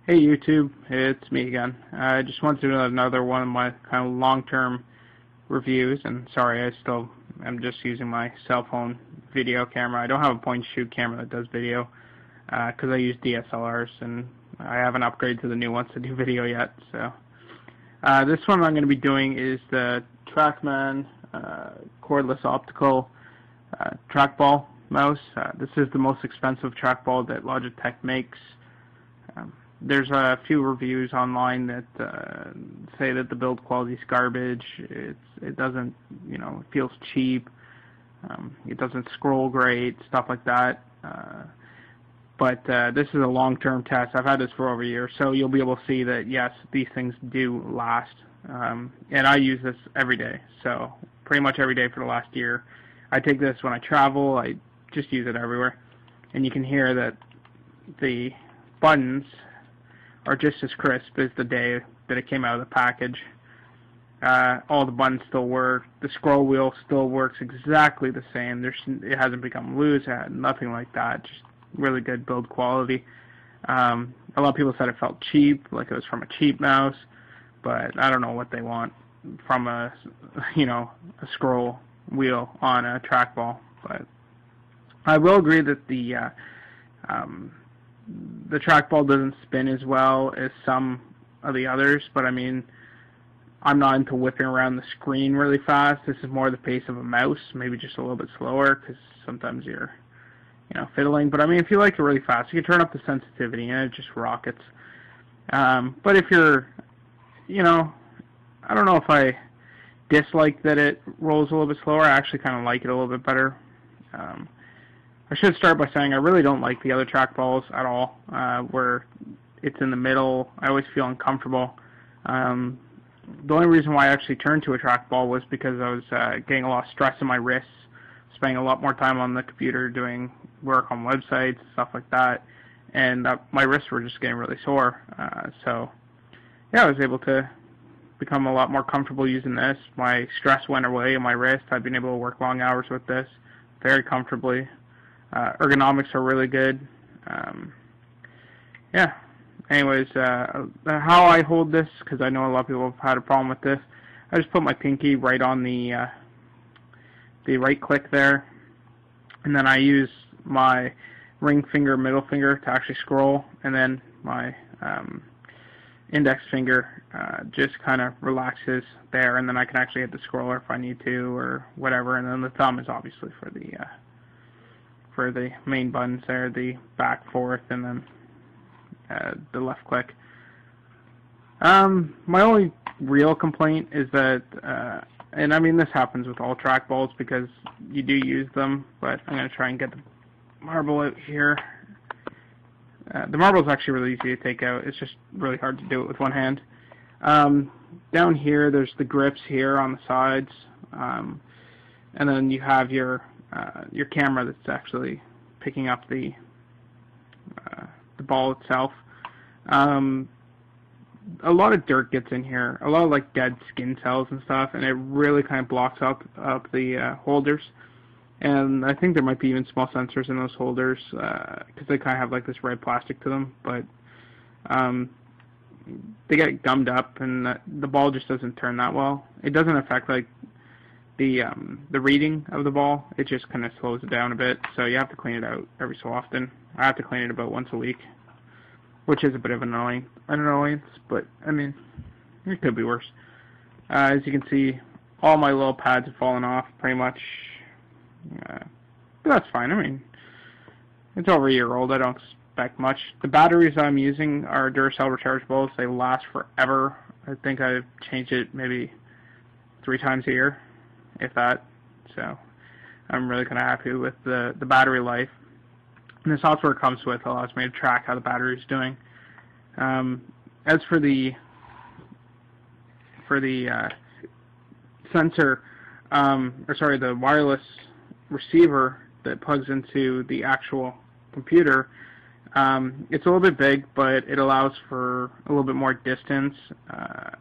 Hey YouTube, it's me again. I just wanted to do another one of my kind of long-term reviews, and sorry, I'm just using my cell phone video camera. I don't have a point-and-shoot camera that does video because I use DSLRs, and I haven't upgraded to the new ones to do video yet. So this one I'm going to be doing is the Trackman cordless optical trackball mouse. This is the most expensive trackball that Logitech makes. There's a few reviews online that say that the build quality is garbage. It doesn't, it feels cheap. It doesn't scroll great, stuff like that. But this is a long-term test. I've had this for over a year, so you'll be able to see that yes, these things do last. And I use this every day, so pretty much every day for the last year. I take this when I travel. I just use it everywhere, and you can hear that the buttons are just as crisp as the day that it came out of the package. All the buttons still work. The scroll wheel still works exactly the same. It hasn't become loose. Nothing like that. Just really good build quality. A lot of people said it felt cheap, like it was from a cheap mouse, but I don't know what they want from a scroll wheel on a trackball. But I will agree that the trackball doesn't spin as well as some of the others, but I mean, I'm not into whipping around the screen really fast. This is more the pace of a mouse, maybe just a little bit slower, because sometimes you're, fiddling. But I mean, if you like it really fast, you can turn up the sensitivity and it just rockets. But if you're, I don't know if I dislike that it rolls a little bit slower. I actually kind of like it a little bit better. I should start by saying I really don't like the other trackballs at all, where it's in the middle. I always feel uncomfortable. The only reason why I actually turned to a trackball was because I was getting a lot of stress in my wrists, spending a lot more time on the computer doing work on websites, stuff like that, and my wrists were just getting really sore. So, yeah, I was able to become a lot more comfortable using this. My stress went away in my wrist. I've been able to work long hours with this very comfortably. Ergonomics are really good. Yeah. Anyways, how I hold this, because I know a lot of people have had a problem with this, I just put my pinky right on the right click there, and then I use my ring finger, middle finger to actually scroll, and then my index finger just kind of relaxes there, and then I can actually hit the scroller if I need to or whatever, and then the thumb is obviously for the main buttons there, the back, forth, and then the left click. My only real complaint is that, and I mean this happens with all trackballs because you do use them, but I'm going to try and get the marble out here. The marble is actually really easy to take out. It's just really hard to do it with one hand. Down here, there's the grips here on the sides, and then you have your camera that's actually picking up the ball itself. A lot of dirt gets in here, a lot of like dead skin cells and stuff, and it really kind of blocks up the holders. And I think there might be even small sensors in those holders because they kind of have like this red plastic to them, but they get gummed up, and the ball just doesn't turn that well. It doesn't affect like the reading of the ball. It just kind of slows it down a bit, so you have to clean it out every so often. I have to clean it about once a week, which is a bit of an annoyance, but I mean, it could be worse. As you can see, all my little pads have fallen off pretty much, but that's fine. I mean, it's over a year old. I don't expect much. The batteries I'm using are Duracell rechargeables. They last forever. I think I've changed it maybe 3 times a year, if that. So I'm really kind of happy with the battery life. And the software it comes with allows me to track how the battery is doing. As for the sensor, the wireless receiver that plugs into the actual computer, it's a little bit big, but it allows for a little bit more distance. A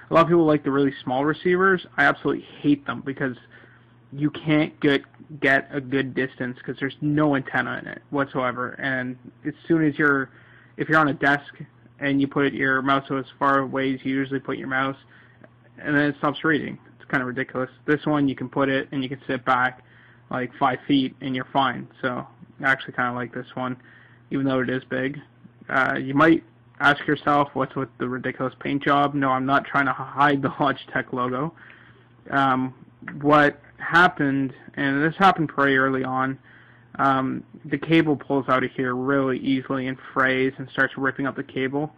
lot of people like the really small receivers. I absolutely hate them because you can't get a good distance because there's no antenna in it whatsoever, and as soon as you're if you're on a desk and you put your mouse as far away as you usually put your mouse, and then it stops reading. It's kind of ridiculous. This one, you can put it and you can sit back like 5 feet and you're fine. So I actually kind of like this one, even though it is big. You might ask yourself, what's with the ridiculous paint job? No, I'm not trying to hide the Logitech logo. What happened, and this happened pretty early on, the cable pulls out of here really easily and frays and starts ripping up the cable.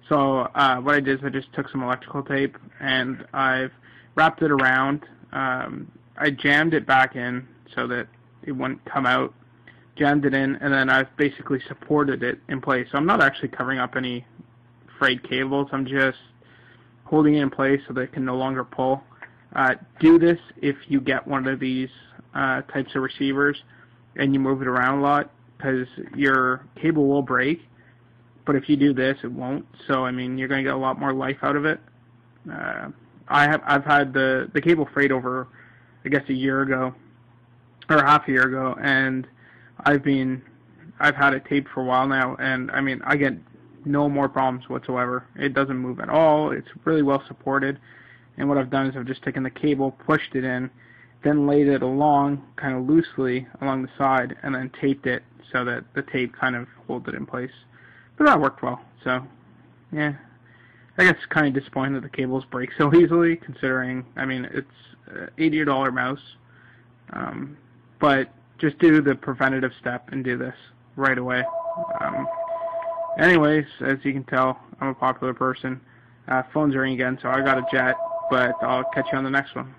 So what I did is I just took some electrical tape and I've wrapped it around. I jammed it back in so that it wouldn't come out, jammed it in, and then I've basically supported it in place. So I'm not actually covering up any frayed cables. I'm just holding it in place so that it can no longer pull. Do this if you get one of these types of receivers and you move it around a lot, because your cable will break. But if you do this, it won't. So I mean, you're going to get a lot more life out of it. I've had the cable frayed over, I guess, a year ago or half a year ago, and I've had it taped for a while now, and I mean, I get no more problems whatsoever. It doesn't move at all. It's really well supported. And what I've done is I've just taken the cable, pushed it in, then laid it along kind of loosely along the side, and then taped it so that the tape kind of holds it in place. But that worked well. So yeah, I guess it's kind of disappointing that the cables break so easily, considering, I mean, it's an $80 mouse. But just do the preventative step and do this right away. Anyways, as you can tell, I'm a popular person. Phone's ringing again, so I got a jet, but I'll catch you on the next one.